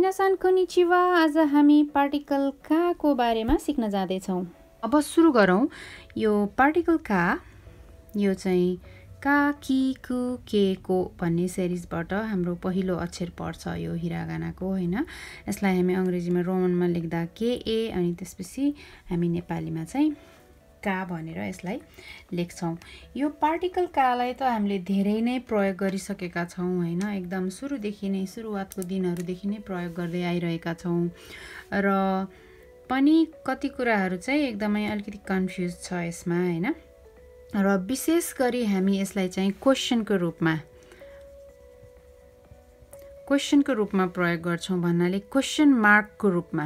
मिनासान konnichiwa आज हामी particle का को बारेमा सिक्न जाँदैछौँ। अब सुरु गरौँ। यो पार्टिकल का यो चाहिँ का कि कु के को भन्ने सिरिजबाट हाम्रो पहिलो अक्षर पर्छ यो हिरागानाको हैन। यसलाई हामी अंग्रेजीमा रोमनमा लेख्दा के ए अनि त्यसपछि हामी नेपालीमा चाहिँ का भनेर यसलाई लेख्छौं। यो पार्टिकल कालाई त हामीले धेरै नै प्रयोग गरिसकेका छौं हैन। एकदम सुरुदेखि नै सुरुवातको दिनहरुदेखि नै प्रयोग गर्दै आइरहेका छौं र पनि कति कुराहरु चाहिँ एकदमै अलिकति कन्फ्युज छ यसमा हैन। र विशेष गरी हामी यसलाई चाहिँ क्वेशनको रूपमा प्रयोग गर्छौं भन्नाले क्वेशन मार्कको रूपमा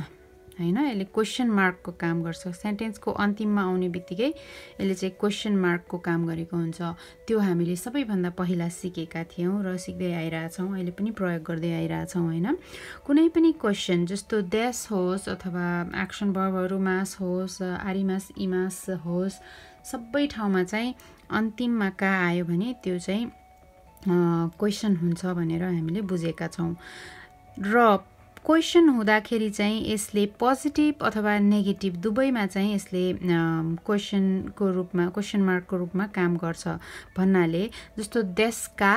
हैन। यसले क्वेशन मार्कको काम गर्छ। सेन्टेन्सको अन्तिममा आउने बित्तिकै यसले चाहिँ क्वेशन मार्कको काम गरेको हुन्छ। त्यो हामीले सबैभन्दा पहिला सिकेका थियौं र सिक्दै आइरहेछौं। अहिले पनि प्रयोग गर्दै आइरहेछौं हैन। कुनै पनि क्वेशन जस्तो देश होस् अथवा एक्सन भर्बहरु मास होस् आरिमास इमास होस् सबै ठाउँमा चाहिँ अन्तिममा का आयो भने त्यो चाहिँ क्वेशन हुन्छ भनेर हामीले बुझेका छौं। र क्वेशन हुँदाखेरि चाहिँ यसले पोजिटिभ अथवा नेगेटिभ दुवैमा चाहिँ यसले क्वेशनको रूपमा क्वेशन मार्कको रूपमा काम गर्छ भन्नाले जस्तो देशका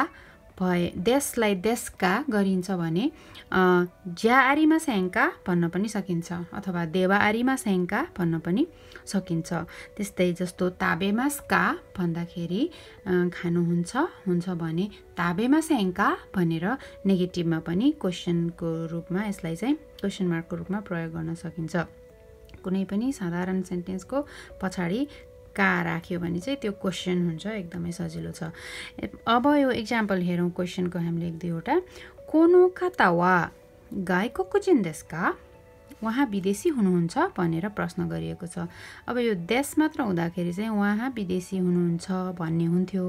भए देशलाई देशका गरिन्छ भने ज्या आरिमा स्याङका भन्न पनि सकिन्छ अथवा देवा आरिमा स्याङका भन्न पनि सकिन्छ। त्यस्तै जस्तो ताबेमास का भन्दाखेरि हुन्छ भने ताबेमा स्याङका भनेर नेगेटिभमा पनि क्वेशनको रूपमा यसलाई चाहिँ क्वेशन मार्कको रूपमा प्रयोग गर्न सकिन्छ। कुनै पनि साधारण सेन्टेन्सको पछाडी का राख्यो भने चाहिँ त्यो क्वेशन हुन्छ। एकदमै सजिलो छ। अब यो एक्जाम्पल हेरौं क्वेशनको हामीले एक दुईवटा। कोनो काता वा गाईको कुजिन देश का उहाँ विदेशी हुनुहुन्छ भनेर प्रश्न गरिएको छ। अब यो देश मात्र हुँदाखेरि चाहिँ उहाँ विदेशी हुनुहुन्छ भन्ने हुन्थ्यो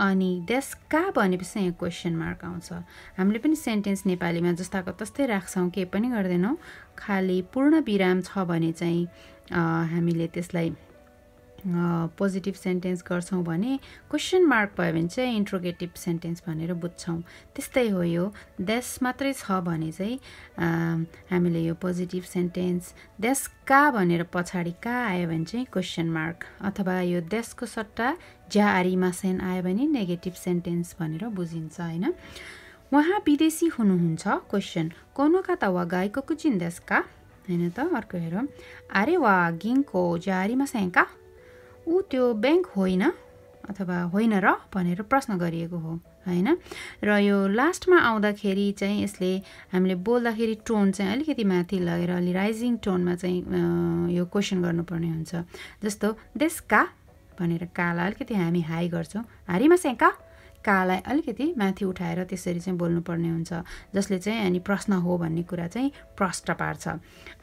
अनि देश का भनेपछि यहाँ क्वेशन मार्क आउँछ। हामीले पनि सेन्टेन्स नेपालीमा जस्ताको तस्तै राख्छौं के पनि गर्दैनौं। खाली पूर्ण विराम छ भने चाहिँ हामीले त्यसलाई पोजिटिभ सेन्टेन्स गर्छौं भने क्वेशन मार्क भयो भने चाहिँ इन्ट्रोगेटिभ सेन्टेन्स भनेर बुझ्छौं। त्यस्तै हो यो देश मात्रै छ भने चाहिँ हामीले यो पोजिटिभ सेन्टेन्स देश का भनेर पछाडी का आयो भने चाहिँ क्वेशन मार्क अथवा यो देशको सट्टा ज्या आरिमा सेन आयो भने नेगेटिभ सेन्टेन्स भनेर बुझिन्छ हैन। उहाँ विदेशी हुनुहुन्छ क्वेशन कोनो काता वा गाईको कुजिन देश का हैन त। अर्को हेरौं। अरे वा गिङको ज्या आरिमा सेङका ऊ त्यो बैंक होइन अथवा होइन र भनेर प्रश्न गरिएको हो हैन। र यो लास्टमा आउँदाखेरि चाहिँ यसले हामीले बोल्दाखेरि टोन चाहिँ अलिकति माथि लगेर अलि राइजिङ टोनमा चाहिँ यो क्वेशन गर्नुपर्ने हुन्छ। जस्तो देशका भनेर कालाई अलिकति हामी हाई गर्छौं। हारिमा सेका कालाई अलिकति माथि उठाएर त्यसरी चाहिँ बोल्नुपर्ने हुन्छ जसले चाहिँ अनि प्रश्न हो भन्ने कुरा चाहिँ प्रष्ट पार्छ।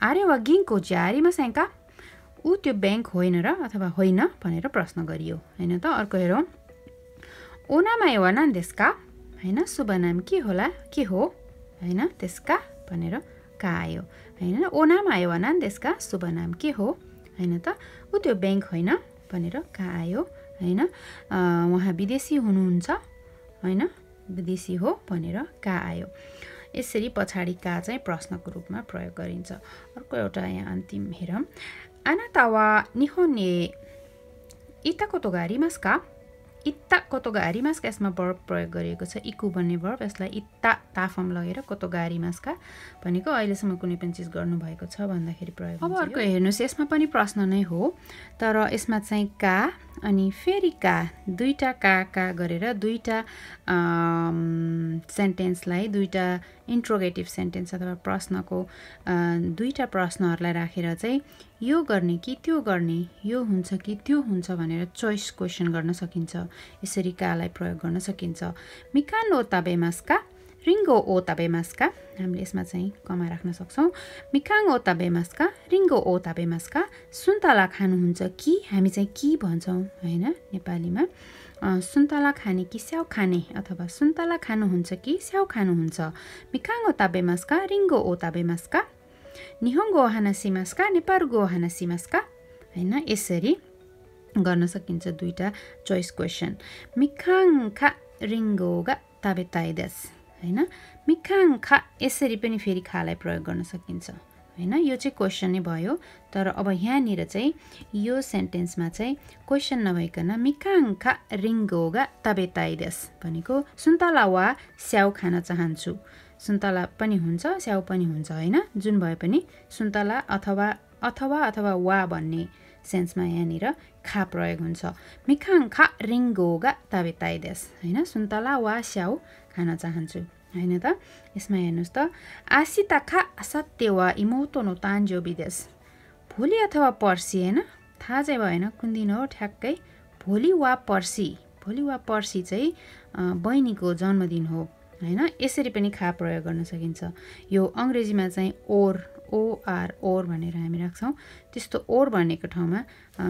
अरे वा गिङको ज्यारिमा सेका ऊ त्यो बैंक होइन र अथवा होइन भनेर प्रश्न गरियो हैन त। अर्को हेरौं। ओनामा एवानान देशका हैन शुभ नाम के होला के हो हैन त्यसका भनेर का आयो हैन। ओनामा एवानान देशका शुभ नाम के हो हैन त। ऊ त्यो बैंक होइन भनेर का आयो हैन। उहाँ विदेशी हुनुहुन्छ हैन विदेशी हो भनेर का आयो। यसरी पछाडी का चाहिँ प्रश्नको रूपमा प्रयोग गरिन्छ। अर्को एउटा यहाँ अन्तिम हेरौं। आनातावा निहोने इत्ता कोतोगा आरिमास का इत्ता कोतोगा आरिमास का यसमा वर्ब प्रयोग गरिएको छ। इकु भन्ने वर्ब यसलाई इत्ता ताफम लगेर कोतोगा आरिमास का भनेको अहिलेसम्म कुनै पनि चीज गर्नु भएको छ भन्दाखेरि प्रयोग हुन्छ। अब अर्को हेर्नुस् यसमा पनि प्रश्न नै हो तर यसमा चाहिँ का अनि फेरि का दुईटा का गरेर दुईटा सेन्टेन्सलाई दुईटा इन्ट्रोगेटिभ सेन्टेन्स अथवा प्रश्नको दुईटा प्रश्नहरुलाई राखेर चाहिँ यो गर्ने कि त्यो गर्ने यो हुन्छ कि त्यो हुन्छ भनेर चोइस क्वेशन गर्न सकिन्छ। यसरी कालाई प्रयोग गर्न सकिन्छ। मिकान ओ ताबेमास्का रिङ्गो ओ ताबेमास्का हामीले यसमा चाहिँ कमा राख्न सक्छौं। मिकाङ ओ ताबेमास्का रिङ्गो ओ ताबेमास्का सुन्तला खानुहुन्छ कि हामी चाहिँ कि भन्छौं हैन नेपालीमा। सुन्तला खाने कि स्याउ खाने अथवा सुन्तला खानुहुन्छ कि स्याउ खानुहुन्छ। मिकाङ ओ ताबेमास्का रिङ्गो ओ ताबेमास्का निहोङ्गो ओ हानासिमास्का नेपालगो ओ हानासिमास्का हैन। यसरी गर्न सकिन्छ दुईटा चोइस क्वेशन। मिकाङ खा रिङ्गो गा ताबेताई देस हैन मिखाङ खा यसरी पनि फेरि खालाई प्रयोग गर्न सकिन्छ हैन यो चाहिँ क्वेशन नै भयो तर अब यहाँनिर चाहिँ यो सेन्टेन्समा चाहिँ क्वेशन नभइकन मिखाङ खा रिङ्गोगा ताबेताइदेस भनेको सुन्तला वा स्याउ खान चाहन्छु सुन्तला पनि हुन्छ स्याउ पनि हुन्छ हैन जुन भए पनि सुन्तला अथवा वा भन्ने सेन्समा यहाँनिर खा प्रयोग हुन्छ मिखाङ खा रिङ्गोगा ताबेताइदेस हैन सुन्तला वा स्याउ खान चाहन्छु हैन त यसमा हेर्नुस् त आसिता खा असत्य वा इमोतो नो तान्जो बिदेस भोलि अथवा पर्सि हैन थाहा चाहिँ भएन कुन दिन हो ठ्याक्कै भोलि वा पर्सि चाहिँ बहिनीको जन्मदिन हो हैन यसरी पनि खा प्रयोग गर्न सकिन्छ यो अंग्रेजीमा चाहिँ ओर भनेर हामी राख्छौं त्यस्तो ओर भनेको ठाउँमा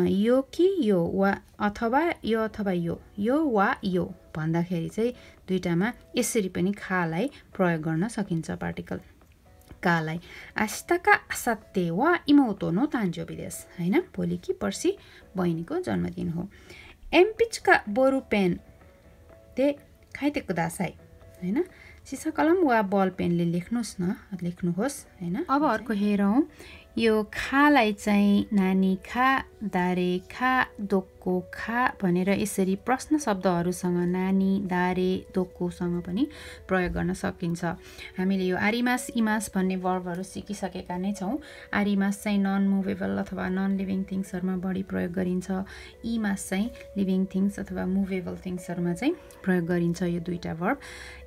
यो कि यो वा अथवा यो वा यो भन्दाखेरि चाहिँ दुईटामा यसरी पनि खालाई प्रयोग गर्न सकिन्छ पार्टिकल कालाई आस्ताका असत्य वा इमोतो नो तान्जो बिदेस हैन भोलि कि पर्सि बहिनीको जन्मदिन हो एमपिचका बोरु पेन ते खाइतेको दासाई हैन सिसा कलम वा बल पेनले लेख्नुहोस् हैन अब अर्को हेरौं यो खालाई चाहिँ नानी खा दारे खा दोक्को खा भनेर यसरी प्रश्न शब्दहरुसँग नानी दारे दोक्कोसँग पनि प्रयोग गर्न सकिन्छ हामीले यो आरिमास इमास भन्ने वर्बहरु सिकिसकेका नै छौं आरिमास चाहिँ नन मुभेबल अथवा नन लिभिङ थिंग्सहरुमा बढी प्रयोग गरिन्छ इमास चाहिँ लिभिङ थिंग्स अथवा मुभेबल थिंग्सहरुमा चाहिँ प्रयोग गरिन्छ यो दुईटा वर्ब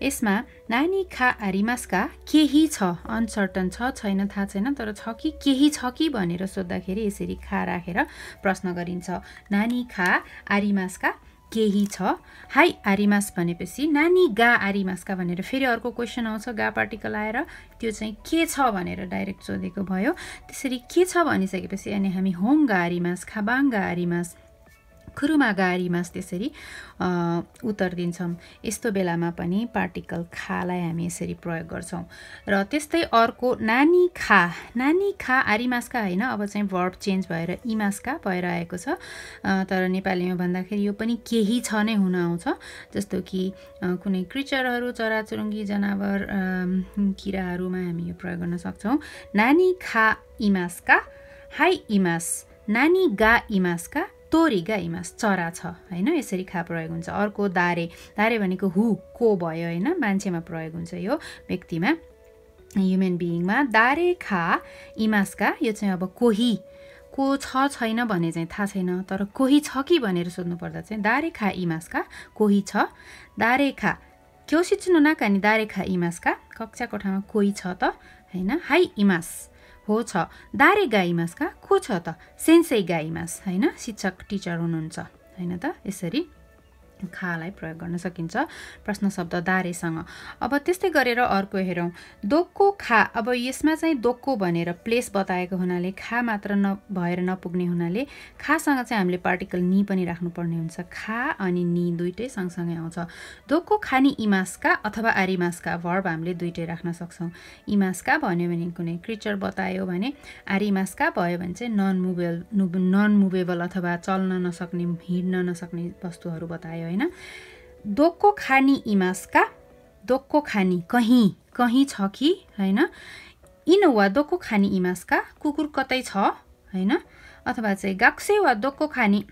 यसमा नानी खा आरिमासका केही छ अनसर्टन छ छैन थाहा छैन तर छ कि केही छ कि भनेर सोध्दाखेरि यसरी खा राखेर प्रश्न गरिन्छ नानी खा आरिमासका केही छ हाई आरिमास भनेपछि नानी गा आरिमासका भनेर फेरि अर्को क्वेशन आउँछ गा पार्टिकल आएर त्यो चाहिँ के छ भनेर डाइरेक्ट सोधेको भयो त्यसरी के छ भनिसकेपछि अनि हामी होङगा आरिमास खाबाङगा आरिमास खुरुमागा आरिमास त्यसरी उत्तर दिन्छौं यस्तो बेलामा पनि पार्टिकल खालाई हामी यसरी प्रयोग गर्छौं र त्यस्तै अर्को नानी खा आरिमासका हैन अब चाहिँ वर्ब चेन्ज भएर इमासका भएर आएको छ तर नेपालीमा भन्दाखेरि यो पनि केही छ नै हुन आउँछ जस्तो कि कुनै क्रिचरहरु चराचुरुङ्गी जनावर किराहरुमा हामी यो प्रयोग गर्न सक्छौं नानी खा इमासका हाई इमास नानी गा इमासका तोरीगा इमास चरा छ हैन यसरी खा प्रयोग हुन्छ अर्को दारे भनेको हु को भयो हैन मान्छेमा प्रयोग हुन्छ यो व्यक्तिमा ह्युमन बीइङमा दारे खा इमासका यो चाहिँ अब कोही को छ छैन भने चाहिँ थाहा छैन तर कोही छ कि भनेर सोध्नु पर्दा चाहिँ दारे खा इमासका कोही छ दारे खा क्योसिच्नु नाकानी दारे खा इमासका कक्षा कोठामा कोही छ त हैन हाई इमास हो छ दारे गाइमासका को छ त सेन्सेई गाइमास हैन शिक्षक टिचर हुनुहुन्छ हैन त यसरी खालाई प्रयोग गर्न सकिन्छ प्रश्न शब्द दारेसँग अब त्यस्तै गरेर अर्को हेरौं दोक्को खा अब यसमा चाहिँ दोक्को भनेर प्लेस बताएको हुनाले खा मात्र भएर नपुग्ने हुनाले खासँग चाहिँ हामीले पार्टिकल नि पनि राख्नु पर्ने हुन्छ खा अनि नि दुईटै सँगसँगै आउँछ दोक्को खानी इमासका अथवा आरिमासका वर्ब हामीले दुईटै राख्न सक्छौं इमासका भन्यो भने कुनै क्रिचर बतायो भने आरिमासका भयो भने चाहिँ नन मुभेबल अथवा चल्न नसक्ने हिड्न नसक्ने वस्तुहरु बतायो हैन दोक्को खानी इमासका दोक्को खानी कहीं छ कि हैन इन वा दोक्को खानी इमासका कुकुर कतै छ हैन अथवा चाहिँ गाक्से वा दोक्को खानी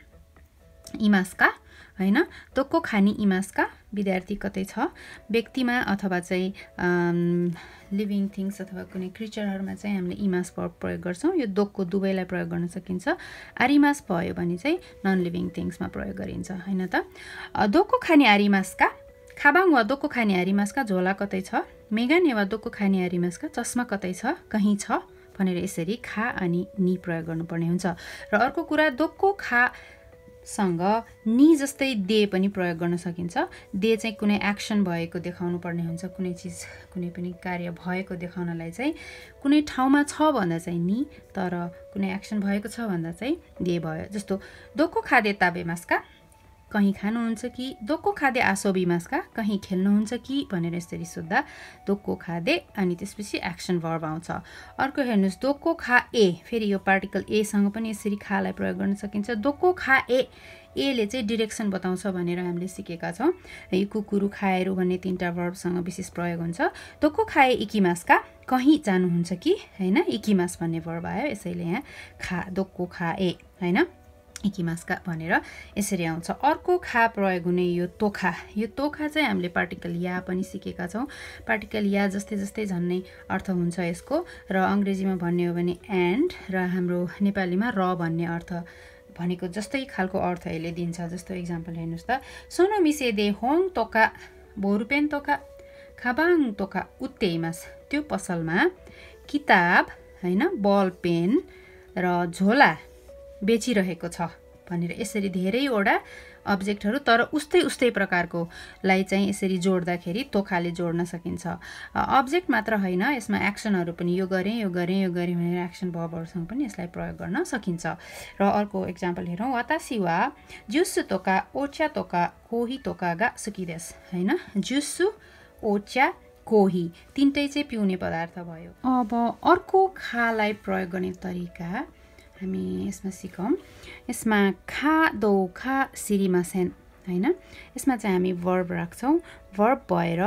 इमासका हैन दोक्को खानी इमासका विद्यार्थी कतै छ व्यक्तिमा अथवा चाहिँ लिभिङ थिंग्स अथवा कुनै क्रिचरहरुमा चाहिँ हामीले इमास वर्ब प्रयोग गर्छौं यो दोक्को दुवैलाई प्रयोग गर्न सकिन्छ आरिमास भयो भने चाहिँ नन लिभिङ थिंग्समा प्रयोग गरिन्छ हैन त दोक्को खानी आरिमासका खाबाङ वा दोक्को खानी आरिमासका झोला कतै छ मेगाने वा दोक्को खानी आरिमासका चस्मा कतै छ कहीं छ भनेर यसरी खा अनि नि प्रयोग गर्नुपर्ने हुन्छ र अर्को कुरा दोक्को खा सँग नि जस्तै दे पनि प्रयोग गर्न सकिन्छ दे चाहिँ कुनै एक्सन भएको देखाउनु पर्ने हुन्छ कुनै चीज कुनै पनि कार्य भएको देखाउनलाई चाहिँ कुनै ठाउँमा छ भन्दा चाहिँ नि तर कुनै एक्सन भएको छ भन्दा चाहिँ दे भयो जस्तो दोक्को खादे ताबेमासका कहीँ खानुहुन्छ कि दोक्को खाँदै आसोबिमास्का कहीँ खेल्नुहुन्छ कि भनेर यसरी सोद्धा दोक्को खाँदै अनि त्यसपछि एक्सन भर्ब आउँछ अर्को हेर्नुहोस् दोक्को खा ए फेरि यो पार्टिकल ए सँग पनि यसरी खालाई प्रयोग गर्न सकिन्छ दोक्को खा ए एले चाहिँ डिरेक्सन बताउँछ भनेर हामीले सिकेका छौँ यो कुकुरु खाएर भन्ने तीनटा भर्बसँग विशेष प्रयोग हुन्छ दोक्को खाए इकिमास्का कहीँ जानुहुन्छ कि हैन इकिमास भन्ने भर्ब आयो यसैले यहाँ खा दोक्को खा ए हैन इकिमास्का भनेर यसरी आउँछ अर्को खा प्रयोग हुने यो तोखा चाहिँ हामीले पार्टिकल या पनि सिकेका छौँ पार्टिकल या जस्तै जस्तै झन्नै अर्थ हुन्छ यसको र अङ्ग्रेजीमा भन्ने हो भने एन्ड र हाम्रो नेपालीमा र भन्ने अर्थ भनेको जस्तै खालको अर्थ यसले दिन्छ जस्तो इक्जाम्पल हेर्नुहोस् त सोनो मिसे दे होङ तोका बोरुपेन तोका खाबाङ तोका उत्तेइमास त्यो पसलमा किताब हैन बल पेन र झोला बेचिरहेको छ भनेर यसरी धेरैवटा अब्जेक्टहरू तर उस्तै प्रकारको लाई चाहिँ यसरी जोड्दाखेरि तोखाले जोड्न सकिन्छ अब्जेक्ट मात्र होइन यसमा एक्सनहरू पनि यो गरेँ भनेर एक्सन भर्बहरूसँग पनि यसलाई प्रयोग गर्न सकिन्छ र अर्को एक्जाम्पल हेरौँ वातासी वा जुसु तोका ओच्या तोका कोही तोका गा सुकिदेस हैन जुसु ओच्या कोही तीनटै चाहिँ पिउने पदार्थ भयो अब अर्को खालाई प्रयोग गर्ने तरिका हामी यसमा सिकौँ यसमा खा दौ खा सिरिमासेन हैन यसमा चाहिँ हामी भर्ब राख्छौँ भर्ब भएर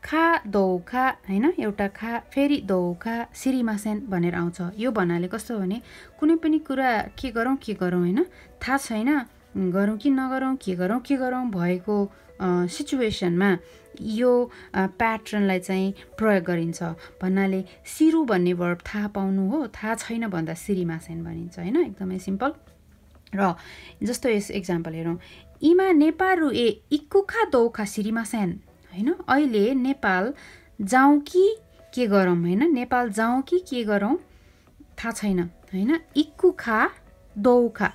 खा दौ खा हैन एउटा खा फेरि दौ खा सिरिमासेन भनेर आउँछ यो भन्नाले कस्तो भने कुनै पनि कुरा के गरौँ हैन थाहा छैन गरौँ कि नगरौँ के गरौँ भएको सिचुएसनमा यो प्याटर्नलाई चाहिँ प्रयोग गरिन्छ भन्नाले सिरु भन्ने भर्ब थाहा पाउनु हो थाहा छैन भन्दा सिरिमासेन भनिन्छ हैन एकदमै सिम्पल र जस्तो यस एक्जाम्पल हेरौँ इमा नेपालु ए इक्कुखा दौखा सिरिमासेन हैन अहिले नेपाल जाउँ कि के गरौँ हैन नेपाल जाउँ कि के गरौँ थाहा छैन हैन इक्कुखा दौखा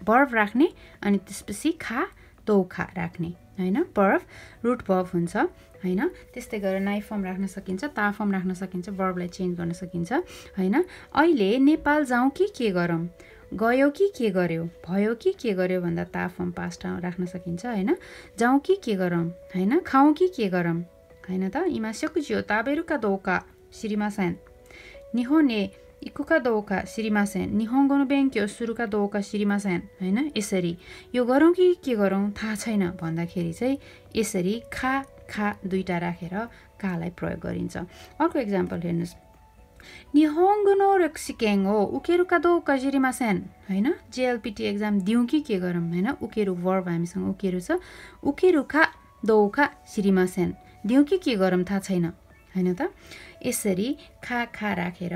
भर्ब राख्ने अनि त्यसपछि खा दौखा राख्ने हैन भर्ब रुट भर्ब हुन्छ हैन त्यस्तै गरेर नाइ फर्म राख्न सकिन्छ ता फर्म राख्न सकिन्छ भर्बलाई चेन्ज गर्न सकिन्छ हैन अहिले नेपाल जाउँ कि के गरौँ गयो कि के गर्यो भयो कि के गर्यो भन्दा ता फर्म पास्ट राख्न सकिन्छ हैन जाउँ कि के गरौँ हैन खाउँ कि के गरौँ हैन त इमा सकुजियो ताबेरुका दौका श्रीमासेन निहोने इकुका दौका श्रीमासेन निहोङ्गोनो बेङ्क्यो सुरुका दौका श्रीमासेन हैन यसरी यो गरौँ कि के गरौँ थाहा छैन भन्दाखेरि चाहिँ यसरी खा दुईटा राखेर कालाई प्रयोग गरिन्छ अर्को एक्जाम्पल हेर्नुहोस् निहोङ्गोनो रक्सिकेङ हो उकेरुका दौका श्रीमासेन हैन जेएलपीटी एक्जाम दिउँ कि के गरौँ हैन उकेरु भर्ब हामीसँग उकेरु छ उकेरुका दौका श्रीमासेन दिउँ कि के गरौँ थाहा छैन हैन त यसरी खा राखेर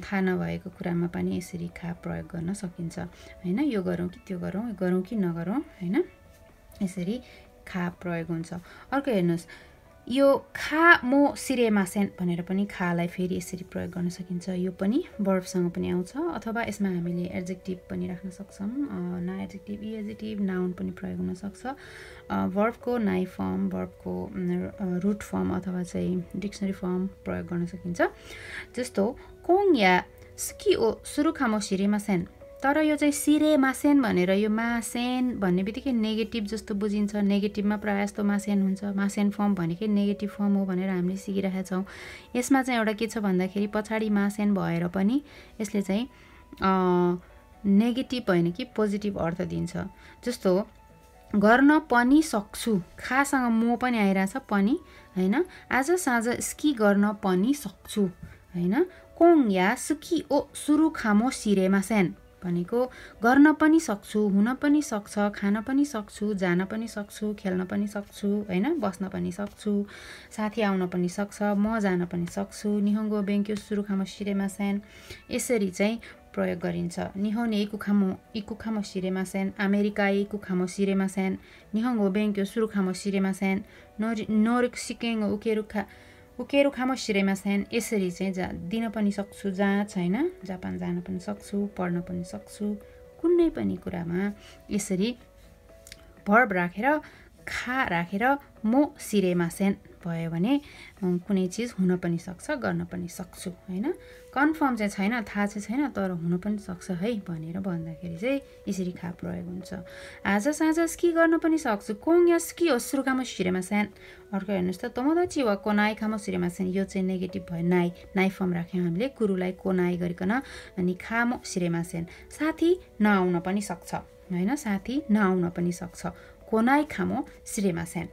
थाहा नभएको कुरामा पनि यसरी खा प्रयोग गर्न सकिन्छ हैन यो गरौँ कि त्यो गरौँ कि नगरौँ हैन यसरी खा प्रयोग हुन्छ अर्को हेर्नुहोस् यो खा मो सिरेमासेन भनेर पनि खालाई फेरि यसरी प्रयोग गर्न सकिन्छ यो पनि भर्बसँग पनि आउँछ अथवा यसमा हामीले एड्जेक्टिभ पनि राख्न सक्छौँ ना एड्जेक्टिभ एड्जेक्टिभ नाउन पनि प्रयोग हुन सक्छ भर्बको नाइ फर्म भर्बको रुट फर्म अथवा चाहिँ डिक्सनरी फर्म प्रयोग गर्न सकिन्छ जस्तो कोङ या स्की ओ सुरुखामो सिरेमासेन तर यो चाहिँ सिरेमासेन भनेर यो मासेन भन्ने बित्तिकै नेगेटिभ जस्तो बुझिन्छ नेगेटिभमा प्रायः जस्तो मासेन हुन्छ मासेन फर्म भनेकै नेगेटिभ फर्म हो भनेर हामीले सिकिरहेका छौँ यसमा चाहिँ एउटा के छ भन्दाखेरि पछाडि मासेन भएर पनि यसले चाहिँ नेगेटिभ होइन कि पोजिटिभ अर्थ दिन्छ जस्तो गर्न पनि सक्छु खासँग मो पनि आइरहेछ पनि हैन आज साँझ स्की गर्न पनि सक्छु हैन कोङ या सुकी ओ सुरु खामो सिरेमासेन भनेको गर्न पनि सक्छु हुन पनि सक्छ खान पनि सक्छु जान पनि सक्छु खेल्न पनि सक्छु हैन बस्न पनि सक्छु साथी आउन पनि सक्छ म जान पनि सक्छु निहोङ्गो बेङ्क्यो सुरुखामो सिरेमासेन यसरी चाहिँ प्रयोग गरिन्छ निहोने इकुखामो सिरेमासेन अमेरिका इकुखामो सिरेमासेन निहोङ्गो बेङ्क्यो सुरुखामो सिरेमासेन नोरिक सिकेङ उकेरुखामो सिरेमासेन यसरी चाहिँ दिन पनि सक्छु जहाँ छैन जापान जान पनि सक्छु पढ्न पनि सक्छु कुनै पनि कुरामा यसरी भर्ब राखेर खा राखेर मो सिरेमा सेन भयो भने कुनै चिज हुन पनि सक्छ गर्न पनि सक्छु हैन कन्फर्म चाहिँ छैन थाहा चाहिँ छैन तर हुन पनि सक्छ है भनेर भन्दाखेरि चाहिँ यसरी खा प्रयोग हुन्छ आज साँझ स्की गर्न पनि सक्छु कोङ या स्की होस्रुकामो सिरेमा सेन अर्को हेर्नुस् त तोमोदाची वा कोनाई खामो सिरेमा सेन यो चाहिँ नेगेटिभ भयो नाइ फर्म राख्यौँ हामीले कुरुलाई कोनाई गरिकन अनि खामो सिरेमा सेन साथी नआउन पनि सक्छ हैन साथी नआउन पनि सक्छ कोनाई खामो सिरेमा सेन